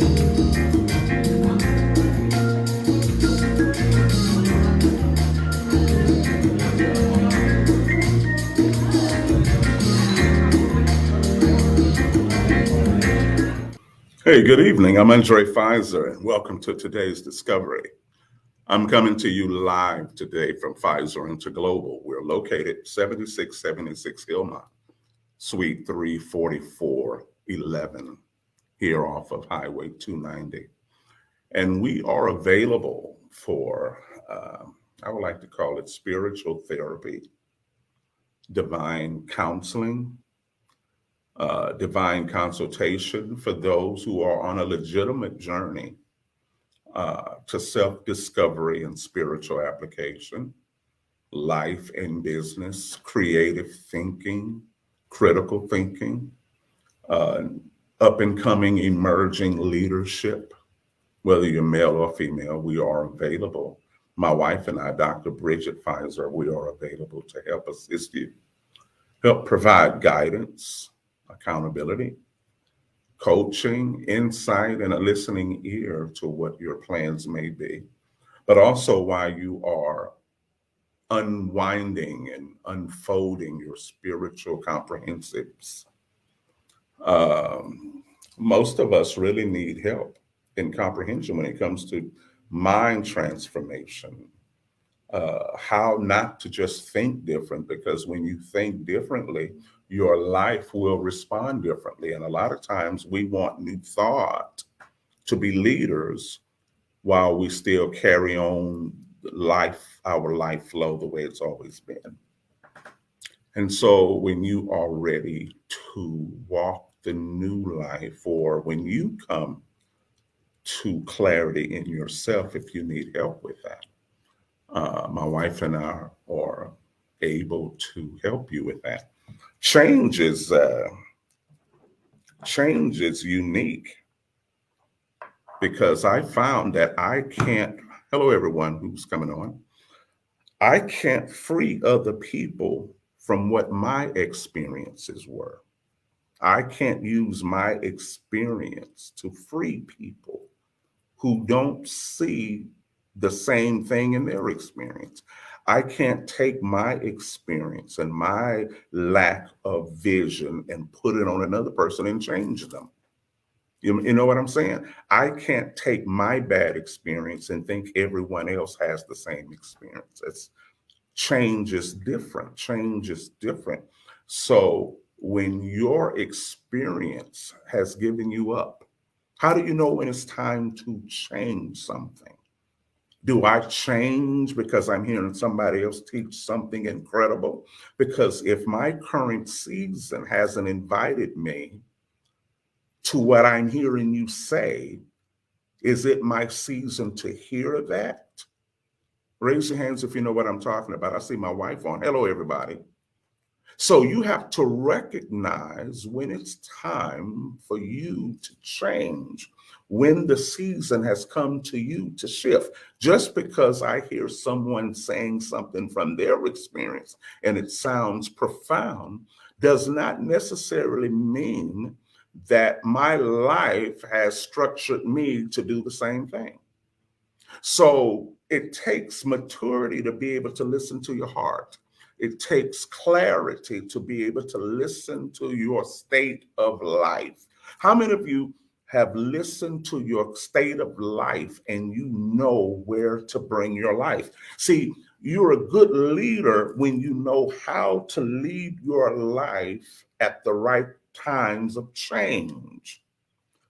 Hey, good evening. I'm Undrai Fizer, and welcome to today's Discovery. I'm coming to you live today from Fizer Global. We're located 7676 Hillmont, Suite 34411, here off of Highway 290. And we are available for, I would like to call it spiritual therapy, divine counseling, divine consultation for those who are on a legitimate journey to self discovery and spiritual application, life and business, creative thinking, critical thinking, uh, up and coming emerging leadership, whether you're male or female, we are available. My wife and I, Dr. Bridget Fizer, we are available to help assist you, help provide guidance, accountability, coaching, insight, and a listening ear to what your plans may be, but also while you are unwinding and unfolding your spiritual comprehensives. Um, Most of us really need help in comprehension when it comes to mind transformation, how not to just think different, because when you think differently, your life will respond differently. And a lot of times we want new thought to be leaders while we still carry on our life flow the way it's always been. And so when you are ready to walk the new life, or when you come to clarity in yourself, if you need help with that, my wife and I are able to help you with that. Change is uh, Change is unique because I found that I can't. Hello, everyone who's coming on. I can't free other people from what my experiences were. I can't use my experience to free people who don't see the same thing in their experience. I can't take my experience and my lack of vision and put it on another person and change them. You know what I'm saying? I can't take my bad experience and think everyone else has the same experience. Change is different. Change is different. So when your experience has given you up, how do you know when it's time to change something? Do I change because I'm hearing somebody else teach something incredible? Because if my current season hasn't invited me to what I'm hearing you say, is it my season to hear that? Raise your hands if you know what I'm talking about. I see my wife on. Hello, everybody. So you have to recognize when it's time for you to change, when the season has come to you to shift. Just because I hear someone saying something from their experience and it sounds profound does not necessarily mean that my life has structured me to do the same thing. So it takes maturity to be able to listen to your heart. It takes clarity to be able to listen to your state of life. How many of you have listened to your state of life and you know where to bring your life? See, you're a good leader when you know how to lead your life at the right times of change.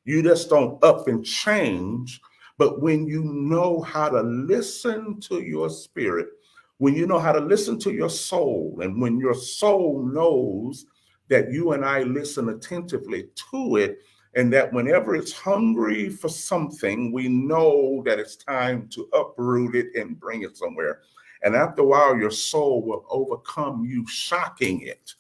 You just don't up and change. But when you know how to listen to your spirit, when you know how to listen to your soul, and when your soul knows that you and I listen attentively to it, and that whenever it's hungry for something, we know that it's time to uproot it and bring it somewhere. And after a while, your soul will overcome you, shocking it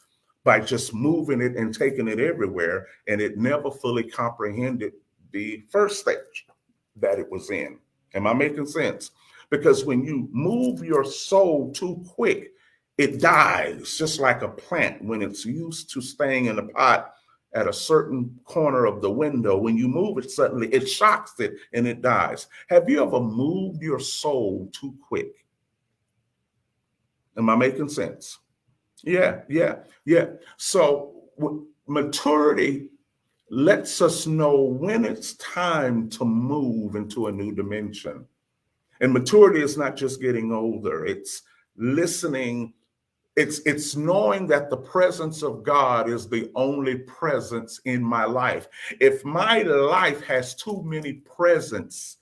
by just moving it and taking it everywhere. And it never fully comprehended the first stage that it was in. Am I making sense? Because when you move your soul too quick, it dies just like a plant when it's used to staying in a pot. at a certain corner of the window. When you move it, suddenly it shocks it and it dies. Have you ever moved your soul too quick? Am I making sense? Yeah. So maturity lets us know when it's time to move into a new dimension. And maturity is not just getting older, it's listening. It's knowing that the presence of God is the only presence in my life. If my life has too many presence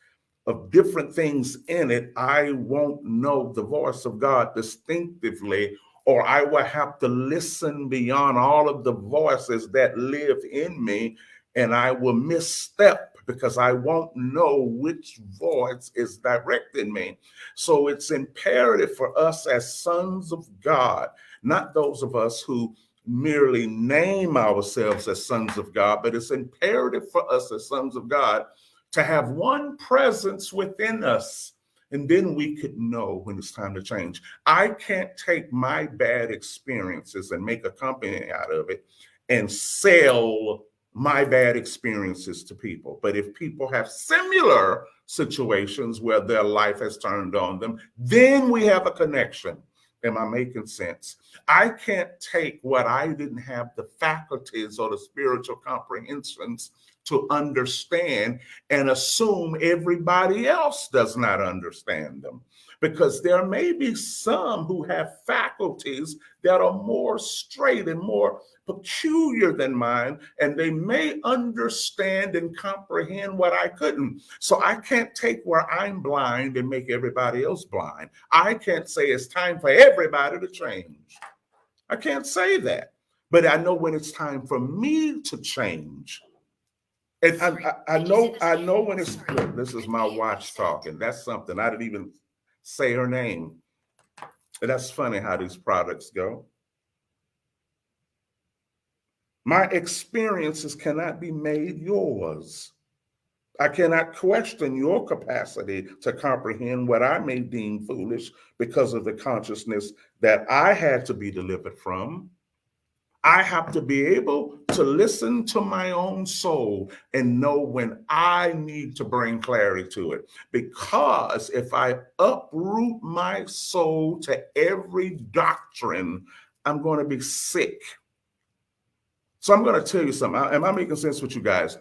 of different things in it, I won't know the voice of God distinctively, or I will have to listen beyond all of the voices that live in me, and I will misstep because I won't know which voice is directing me. So it's imperative for us as sons of God, not those of us who merely name ourselves as sons of God, but it's imperative for us as sons of God to have one presence within us. And then we could know when it's time to change. I can't take my bad experiences and make a company out of it and sell my bad experiences to people. But if people have similar situations where their life has turned on them, then we have a connection. Am I making sense? I can't take what I didn't have the faculties or the spiritual comprehensions to understand and assume everybody else does not understand them. Because there may be some who have faculties that are more straight and more peculiar than mine, and they may understand and comprehend what I couldn't. So I can't take where I'm blind and make everybody else blind. I can't say it's time for everybody to change. I can't say that. But I know when it's time for me to change. And I know when it's, look, this is my watch talking. That's something. I didn't even say her name. And that's funny how these products go. My experiences cannot be made yours. I cannot question your capacity to comprehend what I may deem foolish because of the consciousness that I had to be delivered from. I have to be able to listen to my own soul and know when I need to bring clarity to it. Because if I uproot my soul to every doctrine, I'm going to be sick. So I'm going to tell you something. Am I making sense with you guys?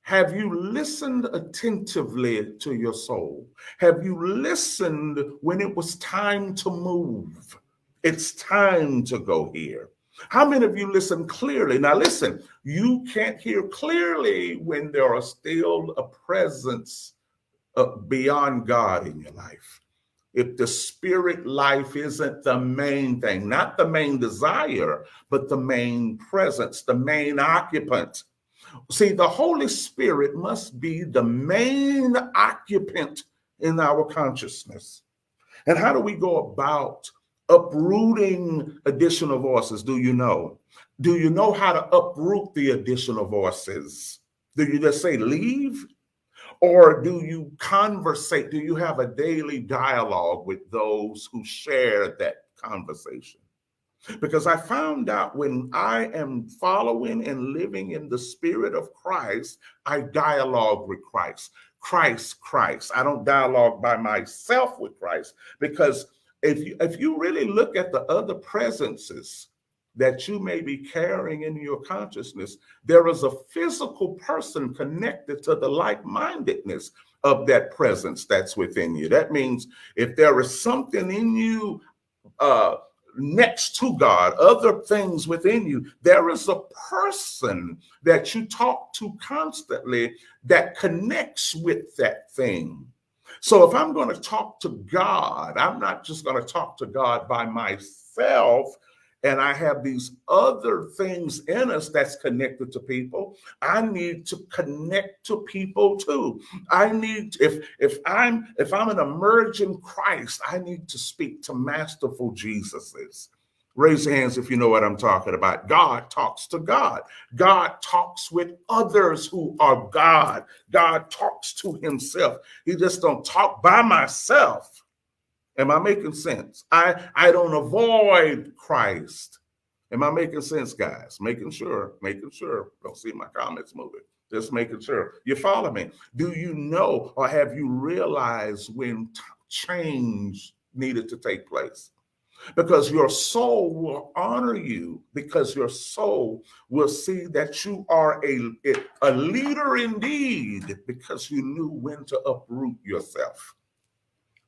Have you listened attentively to your soul? Have you listened when it was time to move? It's time to go here. How many of you listen clearly? Now listen, you can't hear clearly when there are still a presence beyond God in your life. If the spirit life isn't the main thing, not the main desire, but the main presence, the main occupant. See, the Holy Spirit must be the main occupant in our consciousness. And how do we go about uprooting additional voices? Do you know? Do you know how to uproot the additional voices? Do you just say leave? Or do you conversate? Do you have a daily dialogue with those who share that conversation? Because I found out when I am following and living in the spirit of Christ, I dialogue with Christ. Christ. I don't dialogue by myself with Christ, because if you really look at the other presences that you may be carrying in your consciousness, there is a physical person connected to the like-mindedness of that presence that's within you. That means if there is something in you next to God, other things within you, there is a person that you talk to constantly that connects with that thing. So if I'm going to talk to God, I'm not just going to talk to God by myself. And I have these other things in us that's connected to people. I need to connect to people too. I need, if I'm an emerging Christ, I need to speak to masterful Jesuses. Raise your hands if you know what I'm talking about. God talks to God. God talks with others who are God. God talks to himself. He just don't talk by myself. Am I making sense? I don't avoid Christ. Am I making sense, guys? Making sure. Don't see my comments moving. Just making sure. You follow me? Do you know or have you realized when change needed to take place? Because your soul will honor you, because your soul will see that you are a leader indeed, because you knew when to uproot yourself.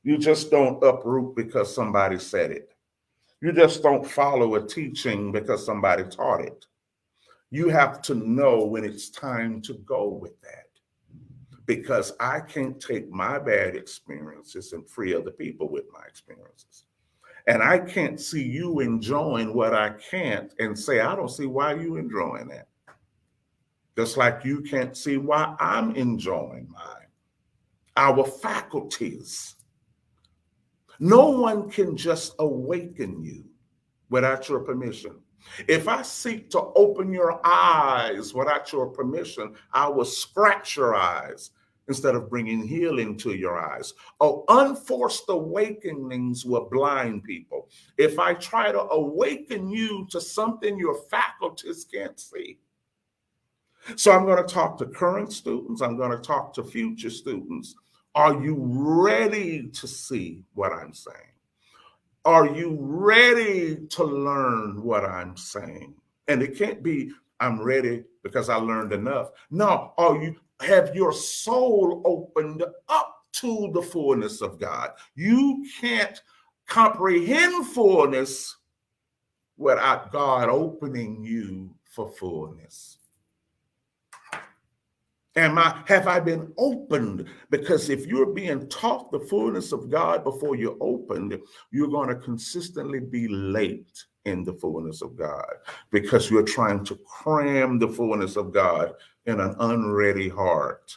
You just don't uproot because somebody said it. You just don't follow a teaching because somebody taught it. You have to know when it's time to go with that, because I can't take my bad experiences and free other people with my experiences. And I can't see you enjoying what I can't and say, I don't see why you enjoying that. Just like you can't see why I'm enjoying mine. Our faculties. No one can just awaken you without your permission. If I seek to open your eyes without your permission, I will scratch your eyes instead of bringing healing to your eyes. Oh, unforced awakenings will blind people. If I try to awaken you to something your faculties can't see. So I'm going to talk to current students. I'm going to talk to future students. Are you ready to see what I'm saying? Are you ready to learn what I'm saying? And it can't be, I'm ready because I learned enough. No, have your soul opened up to the fullness of God? You can't comprehend fullness without God opening you for fullness. Have I been opened? Because if you're being taught the fullness of God before you're opened, you're going to consistently be late in the fullness of God, because you're trying to cram the fullness of God in an unready heart.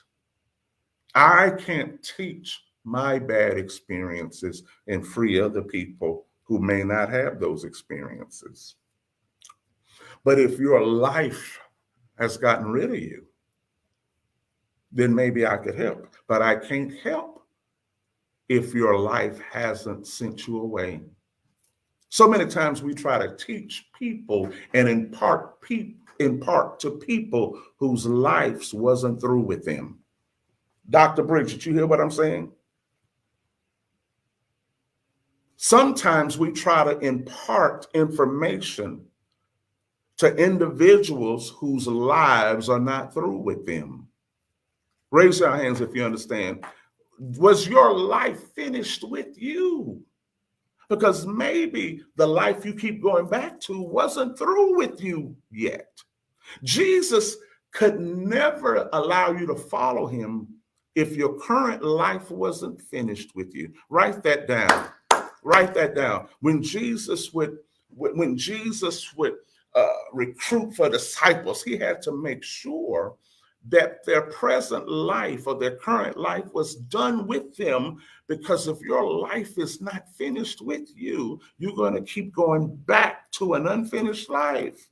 I can't teach my bad experiences and free other people who may not have those experiences. But if your life has gotten rid of you, then maybe I could help. But I can't help if your life hasn't sent you away. So many times we try to teach people and impart to people whose lives wasn't through with them. Dr. Briggs, did you hear what I'm saying? Sometimes we try to impart information to individuals whose lives are not through with them. Raise your hands if you understand. Was your life finished with you? Because maybe the life you keep going back to wasn't through with you yet. Jesus could never allow you to follow him if your current life wasn't finished with you. Write that down. Write that down. When Jesus would recruit for disciples, he had to make sure that their present life or their current life was done with them, because if your life is not finished with you, you're going to keep going back to an unfinished life.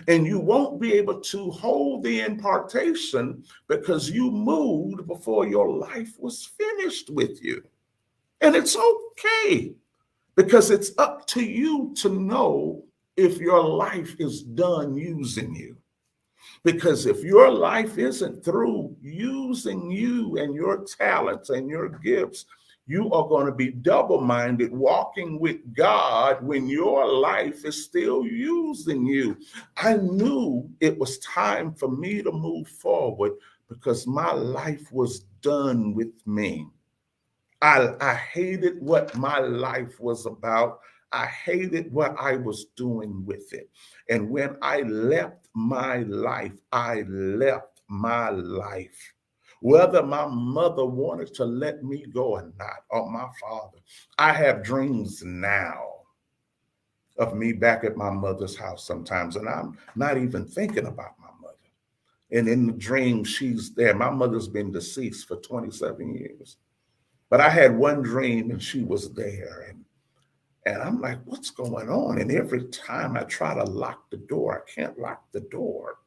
And you won't be able to hold the impartation because you moved before your life was finished with you. And it's okay, because it's up to you to know if your life is done using you. Because if your life isn't through using you and your talents and your gifts, you are going to be double-minded walking with God when your life is still using you. I knew it was time for me to move forward because my life was done with me. I hated what my life was about. I hated what I was doing with it. And when I left my life, I left my life. Whether my mother wanted to let me go or not, or my father, I have dreams now of me back at my mother's house sometimes, and I'm not even thinking about my mother. And in the dream, she's there. My mother's been deceased for 27 years. But I had one dream and she was there. And I'm like, what's going on? And every time I try to lock the door, I can't lock the door.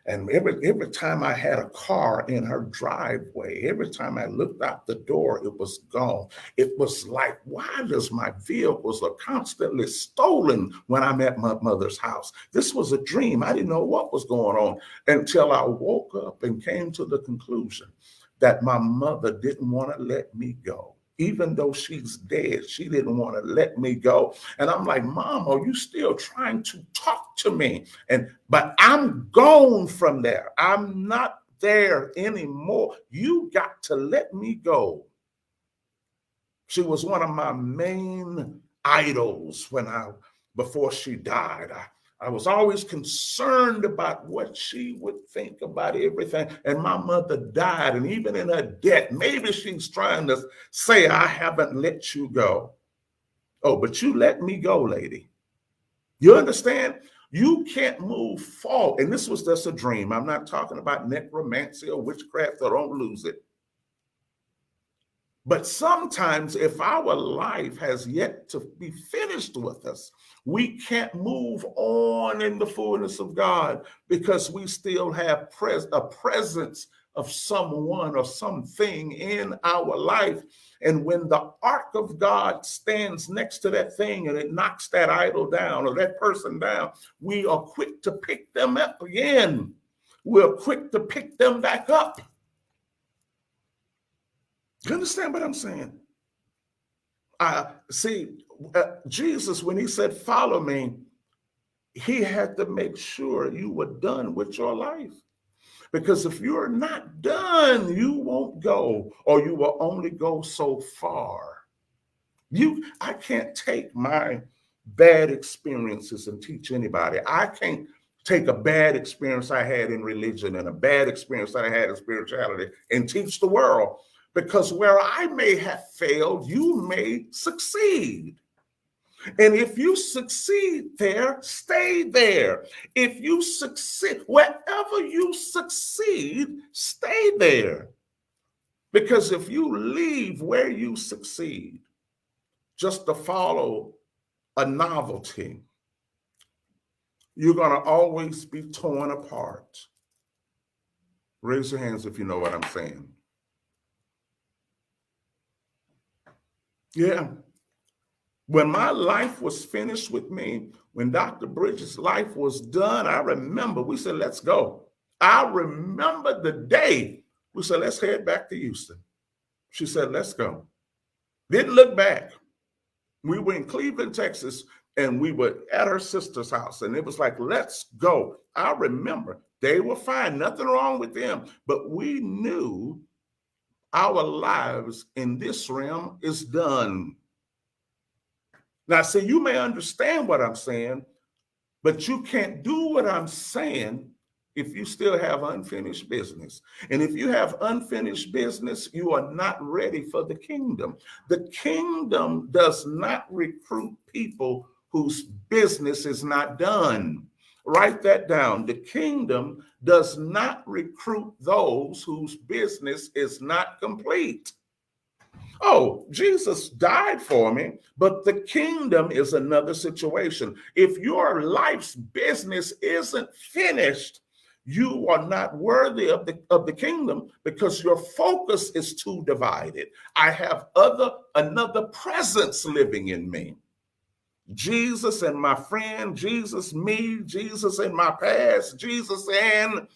And every time I had a car in her driveway, every time I looked out the door, it was gone. It was like, why does my vehicles are constantly stolen when I'm at my mother's house? This was a dream. I didn't know what was going on until I woke up and came to the conclusion that my mother didn't want to let me go. Even though she's dead, she didn't want to let me go. And I'm like, Mom, are you still trying to talk to me? But I'm gone from there. I'm not there anymore. You got to let me go. She was one of my main idols before she died. I was always concerned about what she would think about everything. And my mother died, and even in her death, maybe she's trying to say, I haven't let you go. Oh, but you let me go, lady. You understand? You can't move forward. And this was just a dream. I'm not talking about necromancy or witchcraft, so don't lose it. But sometimes if our life has yet to be finished with us, we can't move on in the fullness of God because we still have a presence of someone or something in our life. And when the ark of God stands next to that thing and it knocks that idol down or that person down, we are quick to pick them up again. We're quick to pick them back up. You understand what I'm saying? Jesus, when he said, follow me, he had to make sure you were done with your life. Because if you're not done, you won't go, or you will only go so far. I can't take my bad experiences and teach anybody. I can't take a bad experience I had in religion and a bad experience that I had in spirituality and teach the world. Because where I may have failed, you may succeed. And if you succeed there, stay there. If you succeed, wherever you succeed, stay there. Because if you leave where you succeed just to follow a novelty, you're going to always be torn apart. Raise your hands if you know what I'm saying. Yeah. When my life was finished with me, when Dr. Bridges' life was done, I remember we said, let's go. I remember the day we said, let's head back to Houston. She said, let's go. Didn't look back. We were in Cleveland, Texas, and we were at her sister's house. And it was like, let's go. I remember they were fine. Nothing wrong with them. But we knew our lives in this realm is done. Now, see, you may understand what I'm saying, but you can't do what I'm saying if you still have unfinished business. And if you have unfinished business, you are not ready for the kingdom. The kingdom does not recruit people whose business is not done. Write that down. The kingdom does not recruit those whose business is not complete. Oh, Jesus died for me, but the kingdom is another situation. If your life's business isn't finished, you are not worthy of the kingdom because your focus is too divided. I have another presence living in me. Jesus and my friend, Jesus, me, Jesus and my past, Jesus and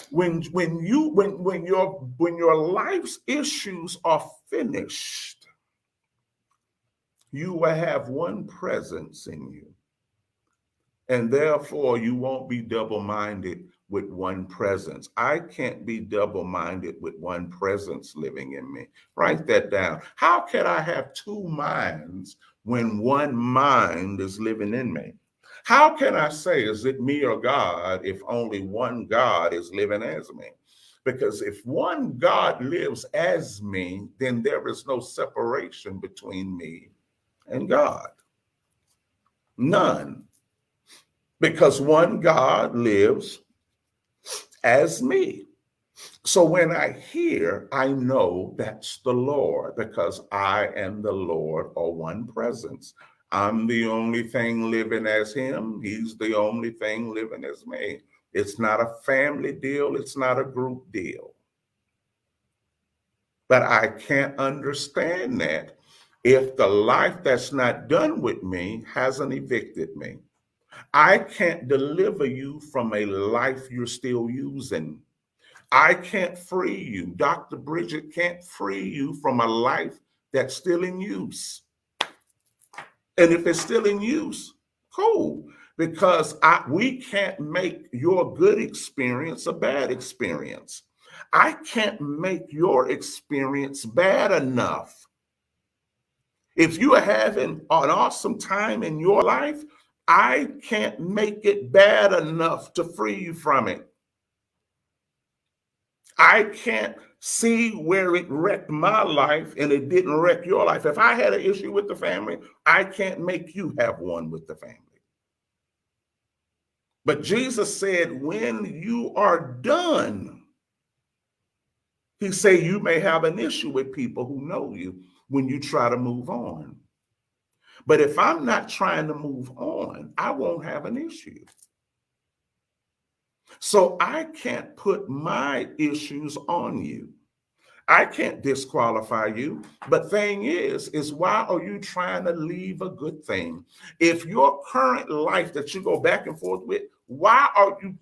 when your life's issues are finished, you will have one presence in you. And therefore, you won't be double-minded with one presence. I can't be double-minded with one presence living in me. Write that down. How can I have two minds when one mind is living in me? How can I say, is it me or God, if only one God is living as me? Because if one God lives as me, then there is no separation between me and God. None. Because one God lives as me. So when I hear, I know that's the Lord, because I and the Lord are one presence. I'm the only thing living as him. He's the only thing living as me. It's not a family deal. It's not a group deal. But I can't understand that if the life that's not done with me hasn't evicted me. I can't deliver you from a life you're still using. I can't free you. Dr. Bridget can't free you from a life that's still in use. And if it's still in use, cool. Because we can't make your good experience a bad experience. I can't make your experience bad enough. If you are having an awesome time in your life, I can't make it bad enough to free you from it. I can't see where it wrecked my life and it didn't wreck your life. If I had an issue with the family, I can't make you have one with the family. But Jesus said, when you are done, he said you may have an issue with people who know you when you try to move on. But if I'm not trying to move on, I won't have an issue. So I can't put my issues on you. I can't disqualify you. But thing is why are you trying to leave a good thing? If your current life that you go back and forth with, why are you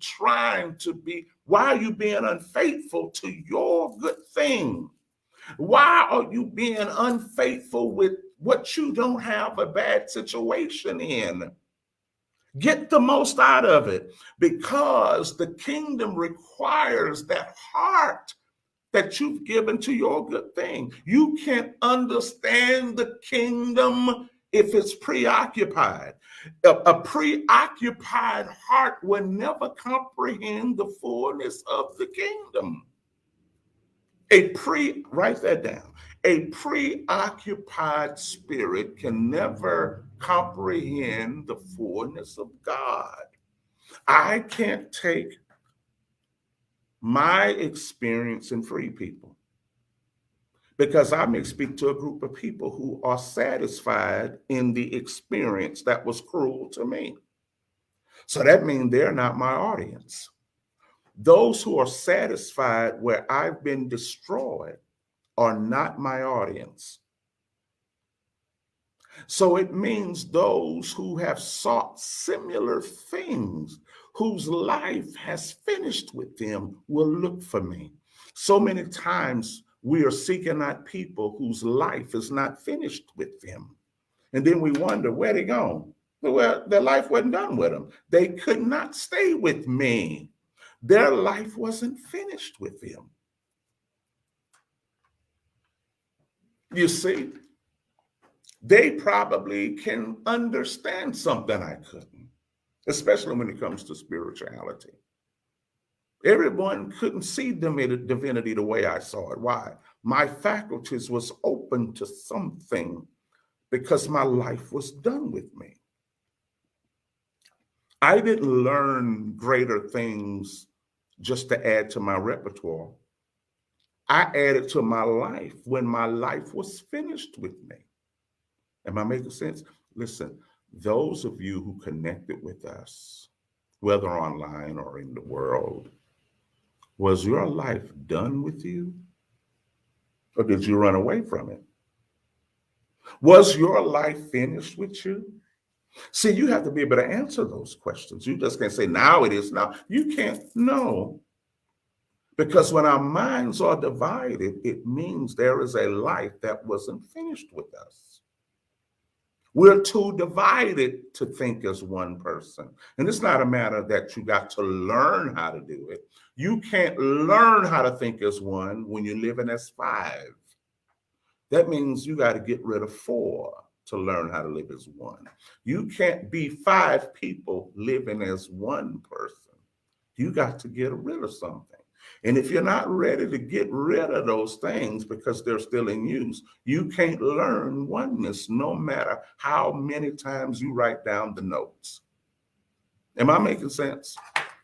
why are you being unfaithful to your good thing? Why are you being unfaithful with what you don't have a bad situation in? Get the most out of it, because the kingdom requires that heart that you've given to your good thing. You can't understand the kingdom if it's preoccupied. A preoccupied heart will never comprehend the fullness of the kingdom. Write that down. A preoccupied spirit can never comprehend the fullness of God. I can't take my experience and free people, because I may speak to a group of people who are satisfied in the experience that was cruel to me. So that means they're not my audience. Those who are satisfied where I've been destroyed are not my audience. So it means those who have sought similar things, whose life has finished with them, will look for me. So many times we are seeking out people whose life is not finished with them. And then we wonder, where they gone? Well, their life wasn't done with them. They could not stay with me. Their life wasn't finished with them. You see, they probably can understand something I couldn't, especially when it comes to spirituality. Everyone couldn't see divinity the way I saw it. Why? My faculties was open to something because my life was done with me. I didn't learn greater things just to add to my repertoire. I added to my life when my life was finished with me. Am I making sense? Listen, those of you who connected with us, whether online or in the world, was your life done with you? Or did you run away from it? Was your life finished with you? See, you have to be able to answer those questions. You just can't say, now it is now. You can't know. Because when our minds are divided, it means there is a life that wasn't finished with us. We're too divided to think as one person. And it's not a matter that you got to learn how to do it. You can't learn how to think as one when you're living as five. That means you got to get rid of four to learn how to live as one. You can't be five people living as one person. You got to get rid of something. And if you're not ready to get rid of those things because they're still in use, you can't learn oneness no matter how many times you write down the notes. Am I making sense?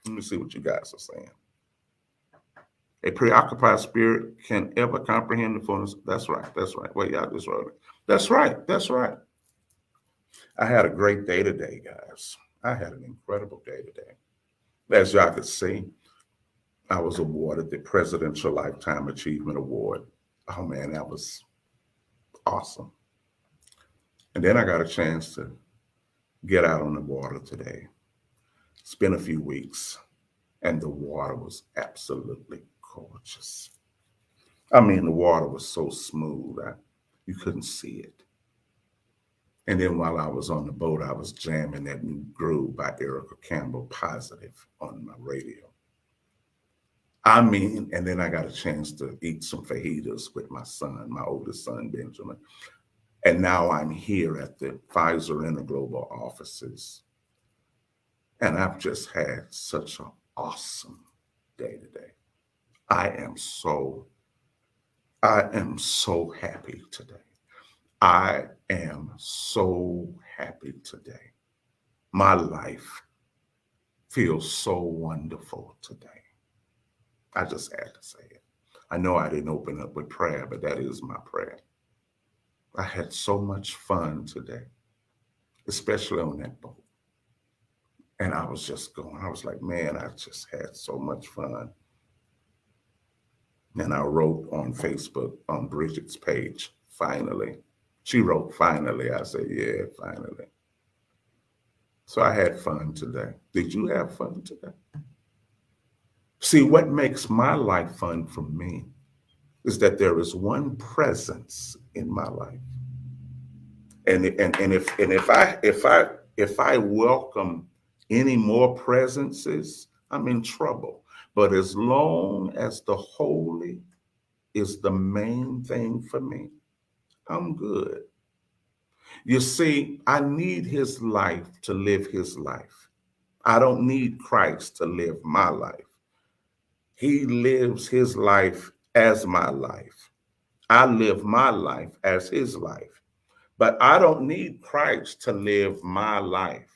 Let me see what you guys are saying. A preoccupied spirit can ever comprehend the fullness. That's right. That's right. Wait, y'all just wrote it. That's right. That's right. I had a great day today, guys. I had an incredible day today. As y'all could see, I was awarded the Presidential Lifetime Achievement Award. Oh man, that was awesome. And then I got a chance to get out on the water today. It's been a few weeks, and the water was absolutely gorgeous. I mean, the water was so smooth, you couldn't see it. And then while I was on the boat, I was jamming that new groove by Erica Campbell, Positive, on my radio. I mean, and then I got a chance to eat some fajitas with my son, my oldest son, Benjamin. And now I'm here at the Fizer Interglobal offices. And I've just had such an awesome day today. I am so happy today. I am so happy today. My life feels so wonderful today. I just had to say it. I know I didn't open up with prayer, but that is my prayer. I had so much fun today, especially on that boat. And I was just going, I was like, man, I just had so much fun. And I wrote on Facebook on Bridget's page, finally. She wrote, finally. I said, yeah, finally. So I had fun today. Did you have fun today? See, what makes my life fun for me is that there is one presence in my life. And if I welcome any more presences, I'm in trouble. But as long as the holy is the main thing for me, I'm good. You see, I need his life to live his life. I don't need Christ to live my life. He lives his life as my life. I live my life as his life. But I don't need Christ to live my life.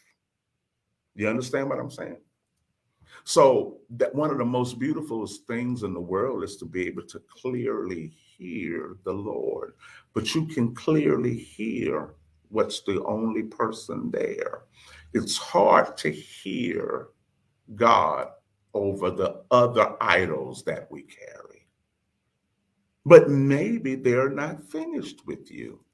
You understand what I'm saying? So that one of the most beautiful things in the world is to be able to clearly hear the Lord. But you can clearly hear what's the only person there. It's hard to hear God over the other idols that we carry. But maybe they're not finished with you.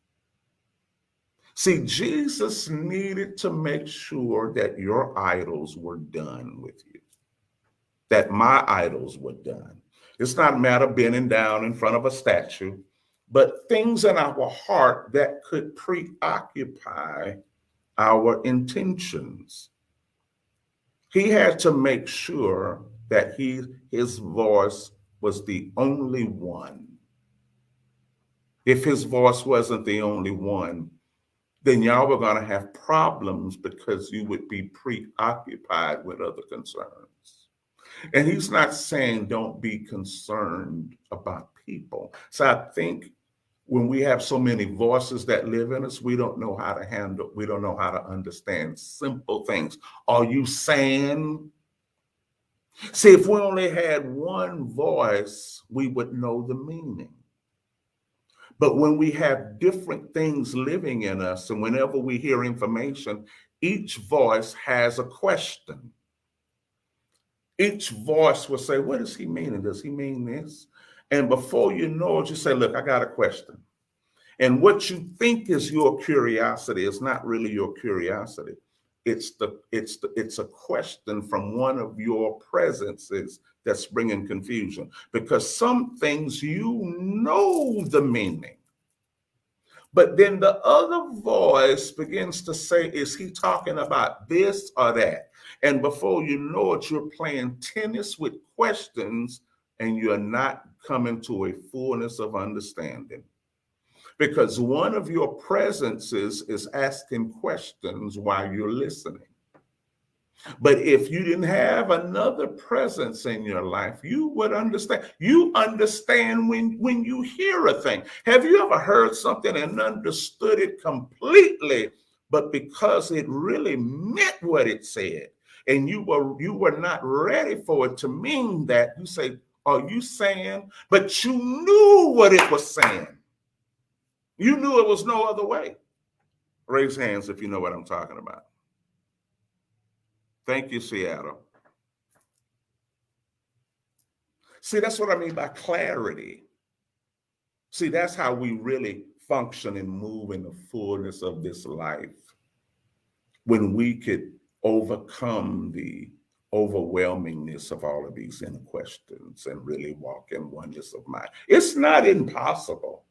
See, Jesus needed to make sure that your idols were done with you, that my idols were done. It's not a matter of bending down in front of a statue, but things in our heart that could preoccupy our intentions. He had to make sure that his voice was the only one. If his voice wasn't the only one, then y'all were going to have problems because you would be preoccupied with other concerns. And he's not saying don't be concerned about people. So I think when we have so many voices that live in us, we don't know how to handle, we don't know how to understand simple things. Are you saying? See, if we only had one voice, we would know the meaning. But when we have different things living in us, and whenever we hear information, each voice has a question. Each voice will say, what does he mean? And does he mean this? And before you know it, you say, look, I got a question. And what you think is your curiosity is not really your curiosity. It's a question from one of your presences that's bringing confusion, because some things you know the meaning. But then the other voice begins to say, is he talking about this or that? And before you know it, you're playing tennis with questions and you're not coming to a fullness of understanding. Because one of your presences is asking questions while you're listening. But if you didn't have another presence in your life, you would understand. You understand when you hear a thing. Have you ever heard something and understood it completely, but because it really meant what it said, and you were not ready for it to mean that, you say, are you saying? But you knew what it was saying. You knew it was no other way. Raise hands if you know what I'm talking about. Thank you, Seattle. See, that's what I mean by clarity. See, that's how we really function and move in the fullness of this life. When we could overcome the overwhelmingness of all of these inner questions and really walk in oneness of mind. It's not impossible.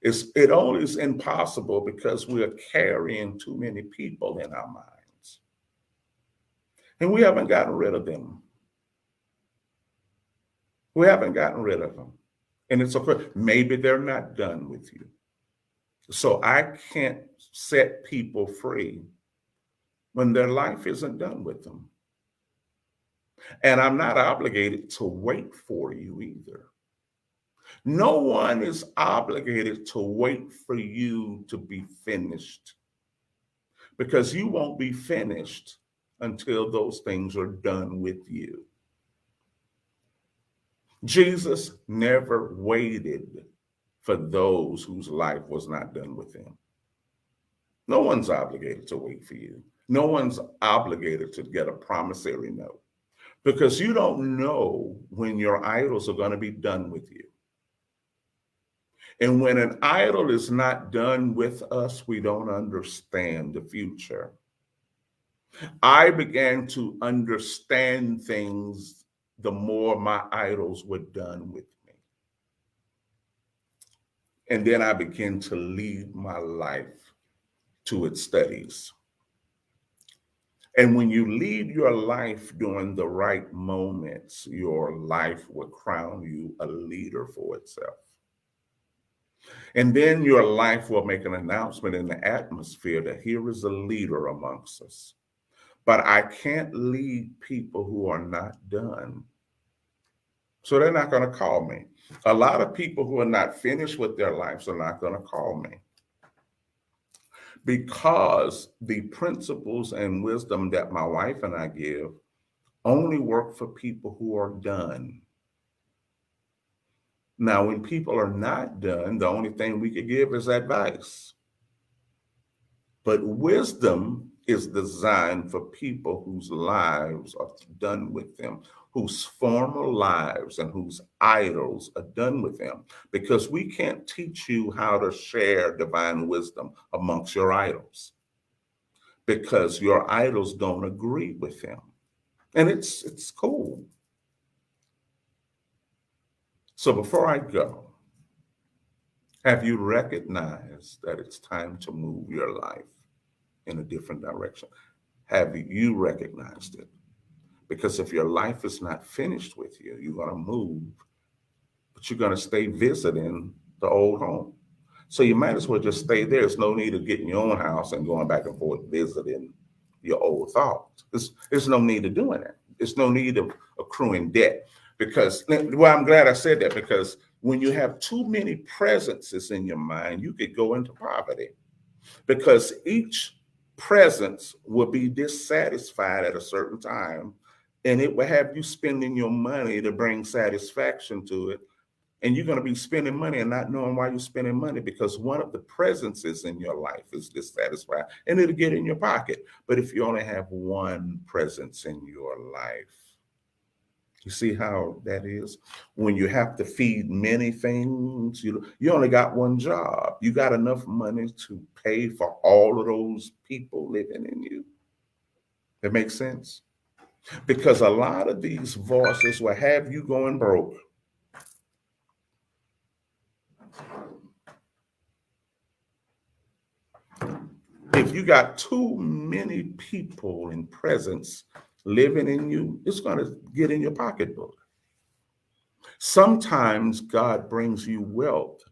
It only is impossible because we are carrying too many people in our minds. And we haven't gotten rid of them. We haven't gotten rid of them. And it's okay. Maybe they're not done with you. So I can't set people free when their life isn't done with them. And I'm not obligated to wait for you either. No one is obligated to wait for you to be finished because you won't be finished until those things are done with you. Jesus never waited for those whose life was not done with them. No one's obligated to wait for you. No one's obligated to get a promissory note because you don't know when your idols are going to be done with you. And when an idol is not done with us, we don't understand the future. I began to understand things the more my idols were done with me. And then I began to lead my life to its studies. And when you lead your life during the right moments, your life will crown you a leader for itself. And then your life will make an announcement in the atmosphere that here is a leader amongst us. But I can't lead people who are not done. So they're not going to call me. A lot of people who are not finished with their lives are not going to call me. Because the principles and wisdom that my wife and I give only work for people who are done. Now, when people are not done, the only thing we could give is advice. But wisdom is designed for people whose lives are done with them, whose former lives and whose idols are done with them. Because we can't teach you how to share divine wisdom amongst your idols, because your idols don't agree with them. And it's cool. So before I go, have you recognized that it's time to move your life in a different direction? Have you recognized it? Because if your life is not finished with you, you're going to move, but you're going to stay visiting the old home. So you might as well just stay there. There's no need of getting your own house and going back and forth visiting your old thoughts. There's no need of doing that. There's no need of accruing debt. Because, well, I'm glad I said that, because when you have too many presences in your mind, you could go into poverty, because each presence will be dissatisfied at a certain time, and it will have you spending your money to bring satisfaction to it. And you're going to be spending money and not knowing why you're spending money, because one of the presences in your life is dissatisfied and it'll get in your pocket. But if you only have one presence in your life, you see how that is? When you have to feed many things, you only got one job. You got enough money to pay for all of those people living in you. That makes sense? Because a lot of these voices will have you going broke. If you got too many people in presence living in you, it's going to get in your pocketbook. Sometimes God brings you wealth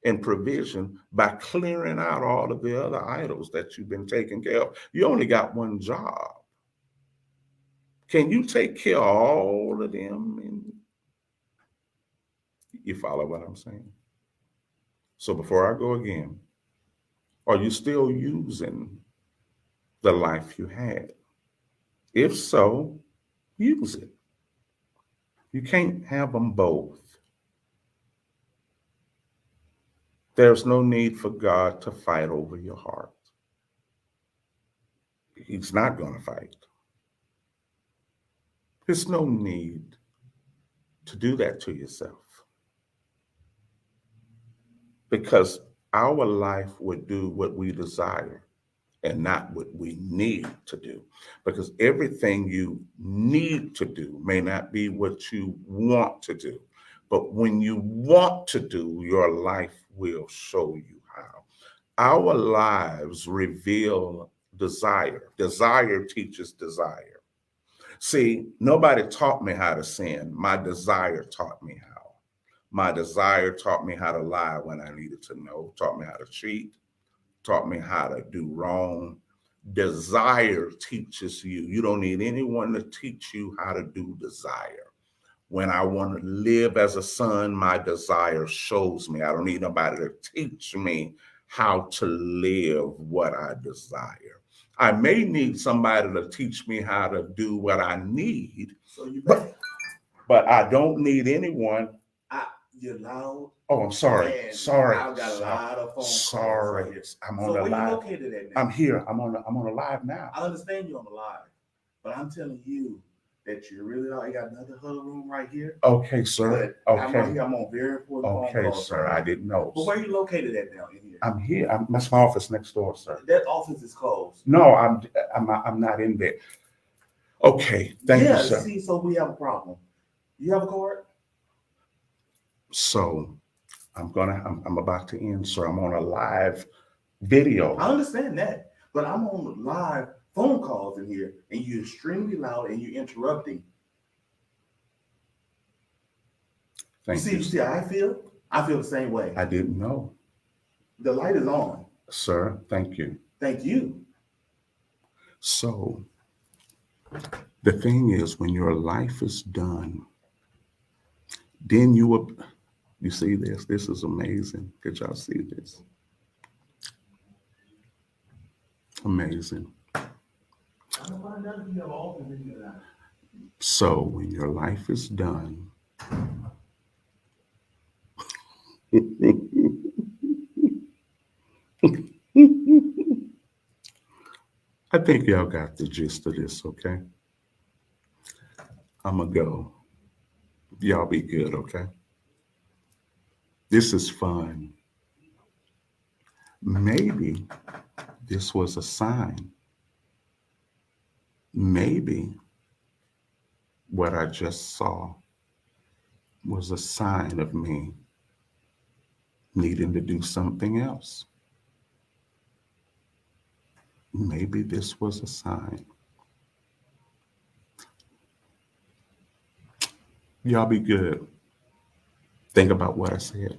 and provision by clearing out all of the other idols that you've been taking care of. You only got one job. Can you take care of all of them? And you follow what I'm saying? So before I go again, are you still using the life you had? If so, use it. You can't have them both. There's no need for God to fight over your heart. He's not going to fight. There's no need. to do that to yourself, because our life would do what we desire and not what we need to do. Because everything you need to do may not be what you want to do. But when you want to do, your life will show you how. Our lives reveal desire. Desire teaches desire. See, nobody taught me how to sin. My desire taught me how. My desire taught me how to lie when I needed to know, taught me how to cheat, taught me how to do wrong. Desire teaches you. You don't need anyone to teach you how to do desire. When I want to live as a son, my desire shows me. I don't need nobody to teach me how to live what I desire. I may need somebody to teach me how to do what I need, but I don't need anyone. You're loud. Oh, I'm sorry. And sorry. I've got a lot of phone calls Sorry. right here. I'm on So the where you live. located at now? I'm here. I'm on a live now. I understand you're on the live, but I'm telling you that you're really loud. You got another huddle room right here. Okay, sir. But I'm right Okay. here. I'm on very important phone Okay, calls. sir. Right I didn't know. But where are you located at now in here? I'm here. That's my office next door, sir. That office is closed. No, I'm not in there. Okay. Thank you, sir. See, so we have a problem. You have a card? So I'm about to end, sir. I'm on a live video. I understand that, but I'm on live phone calls in here, and you're extremely loud and you're interrupting. Thank you. You see how I feel? I feel the same way. I didn't know. The light is on. Sir, thank you. Thank you. So the thing is, when your life is done, then you will. You see this? This is amazing. Did y'all see this? Amazing. So when your life is done, I think y'all got the gist of this, okay? I'm going to go. Y'all be good, okay? This is fun. Maybe this was a sign. Maybe what I just saw was a sign of me needing to do something else. Maybe this was a sign. Y'all be good. Think about what I said.